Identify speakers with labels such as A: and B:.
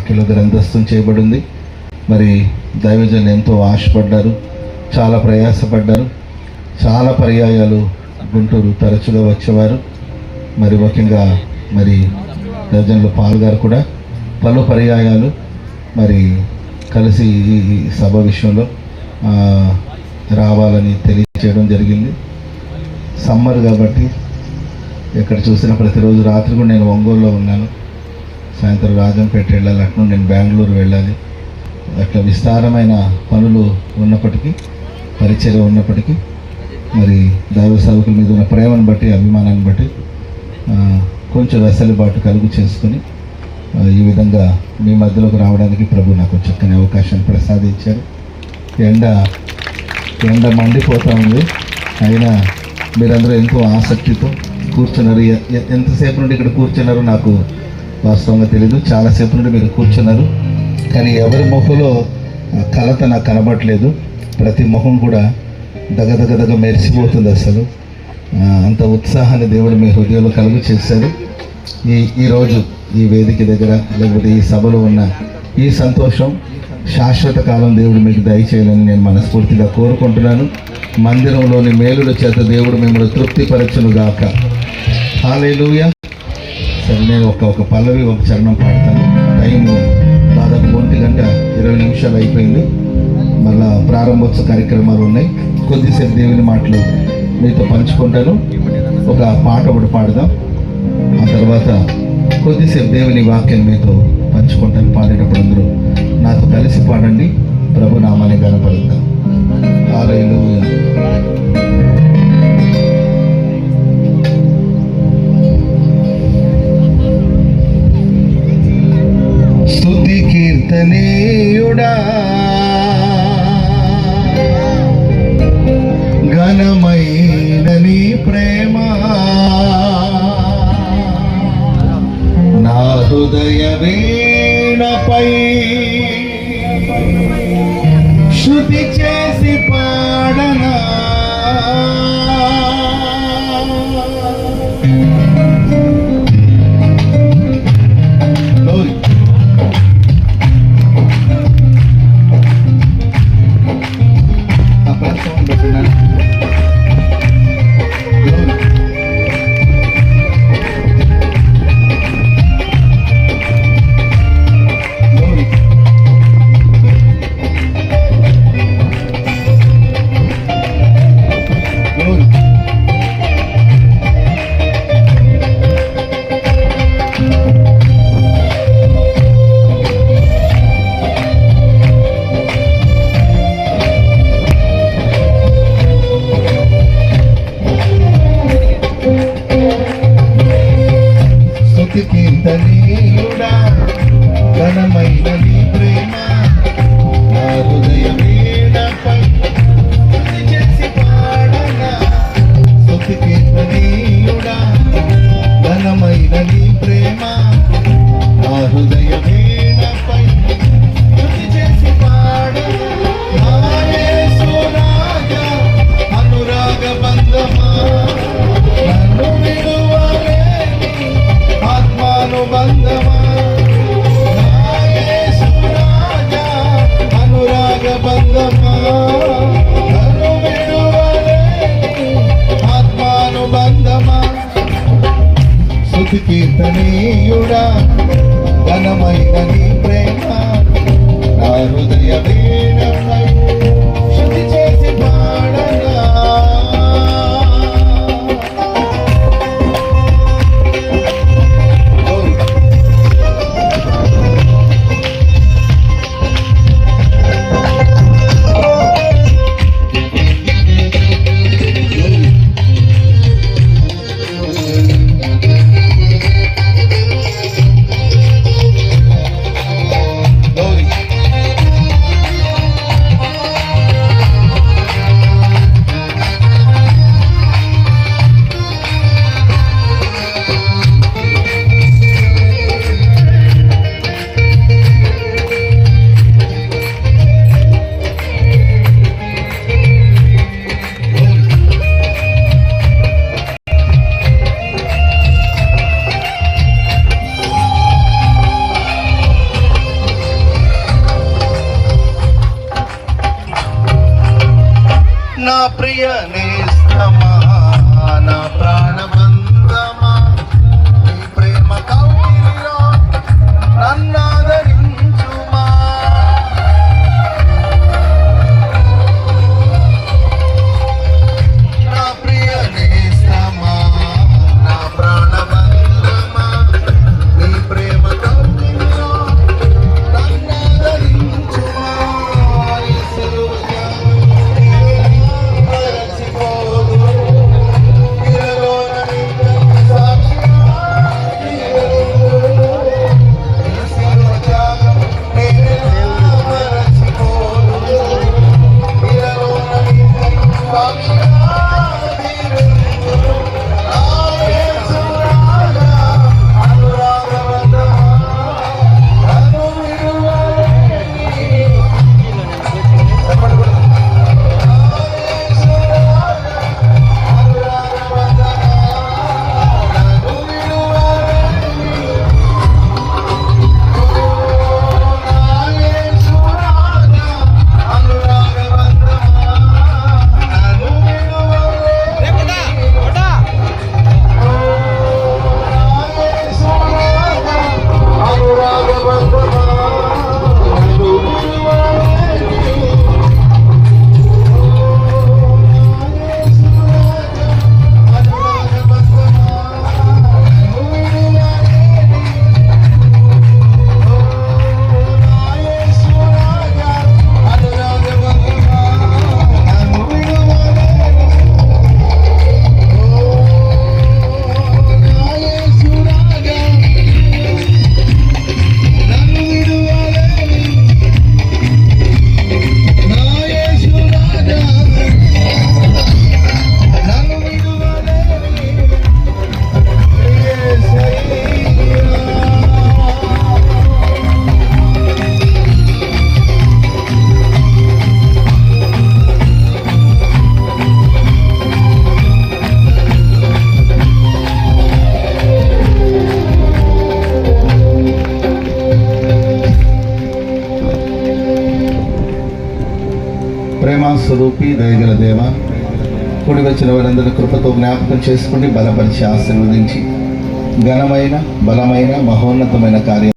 A: వాక్యలో గ్రంథస్థం చేయబడింది. మరి దైవజనులు ఎంతో ఆశపడ్డారు, చాలా ప్రయాసపడ్డారు. చాలా పర్యాయాలు గుంటూరు తరచుగా వచ్చేవారు. మరి ముఖ్యంగా మరి దైవజనులు పాల్ గారు కూడా పలు పర్యాయాలు మరి కలిసి ఈ సభ విషయంలో రావాలని తెలియజేయడం జరిగింది. సమ్మర్ కాబట్టి ఎక్కడ చూసిన ప్రతిరోజు రాత్రి కూడా నేను ఒంగోలులో ఉన్నాను. సాయంత్రం రాజంపేట వెళ్ళాలి, అట్లా నేను బెంగళూరు వెళ్ళాలి. అట్లా విస్తారమైన పనులు ఉన్నప్పటికీ, పరిచయం ఉన్నప్పటికీ మరి దైవ సేవకుల మీద ఉన్న ప్రేమను బట్టి, అభిమానాన్ని బట్టి కొంచెం వెసలుబాటు కలుగు చేసుకుని ఈ విధంగా మీ మధ్యలోకి రావడానికి ప్రభు నాకు చక్కని అవకాశాన్ని ప్రసాదించారు. ఎండ మండిపోతూ ఉంది, అయినా మీరందరూ ఎంతో ఆసక్తితో కూర్చున్నారు. ఎంతసేపు నుండి ఇక్కడ కూర్చున్నారో నాకు వాస్తవంగా తెలీదు. చాలాసేపు నుండి మీరు కూర్చున్నారు, కానీ ఎవరి ముఖంలో కలత నాకు కనబడట్లేదు. ప్రతి ముఖం కూడా దగదగదగ మెరిసిపోతుంది. అసలు అంత ఉత్సాహాన్ని దేవుడు మీ హృదయంలో కలుగు చేశారు. ఈరోజు ఈ వేదిక దగ్గర లేకపోతే ఈ సభలో ఉన్న ఈ సంతోషం శాశ్వత కాలం దేవుడు మీకు దయచేయాలని నేను మనస్ఫూర్తిగా కోరుకుంటున్నాను. మందిరంలోని మేలుల చేత దేవుడు మిమ్మల్ని తృప్తిపరచును గాక. హల్లెలూయా. సరే, నేను ఒక పల్లవి ఒక చరణం పాడతాను. టైము దాదాపు 1:20 అయిపోయింది. మళ్ళా ప్రారంభోత్సవ కార్యక్రమాలు ఉన్నాయి. కొద్దిసేపు దేవుని మాటలు మీతో పంచుకుంటాను. ఒక పాట ఒకటి పాడదాం, ఆ తర్వాత కొద్దిసేపు దేవుని వాక్యం మీతో పంచుకుంటాను. పాడేటప్పుడు అందరూ నాతో కలిసి పాడండి. ప్రభు నామాన్ని గణపరుద్దాం. హల్లెలూయా. స్తుతి కీర్తనీయుడా, ఘనమైన నీ ప్రేమ నా హృదయ వీణపై శృతి చేసి పాడనా. కీర్తనీయుడా, ఘనమైన నీ ప్రేమ నా హృదయ వీణపై శృతి చేసి పాడనా. స్తుతి కీర్తనీయుడా, ఘనమైన నీ ప్రేమ నా హృదయ వీణపై శృతి చేసి పాడనా. నా యేసు రాజా అనురాగ బంధమా, నన్ను విడువలేని ఆత్మానుబంధమా. నా యేసు రాజా అనురాగ బంధమా, నన్ను విడువలేని ఆత్మానుబంధమా. స్తుతి కీర్తనీయుడా, ఘనమైన నీ ప్రేమ నా హృదయ వీణపై శృతి చేసి పాడనా. ప్రియ నేస్తమా, నా ప్రాణబంధమా, నీ ప్రేమ కౌగిలిలో నన్నాదరించుమా. నా ప్రియ నేస్తమా, నా ప్రాణబంధమా, నీ ప్రేమ కౌగిలిలో నన్నాదరించుమా. ఈ సిలువ ప్రేమ స్వరూపి దయగల దేవ, కూడి వచ్చిన వారందరి కృపతో జ్ఞాపకం చేసుకుని బలపరిచి ఆశీర్వదించి ఘనమైన బలమైన మహోన్నతమైన కార్యం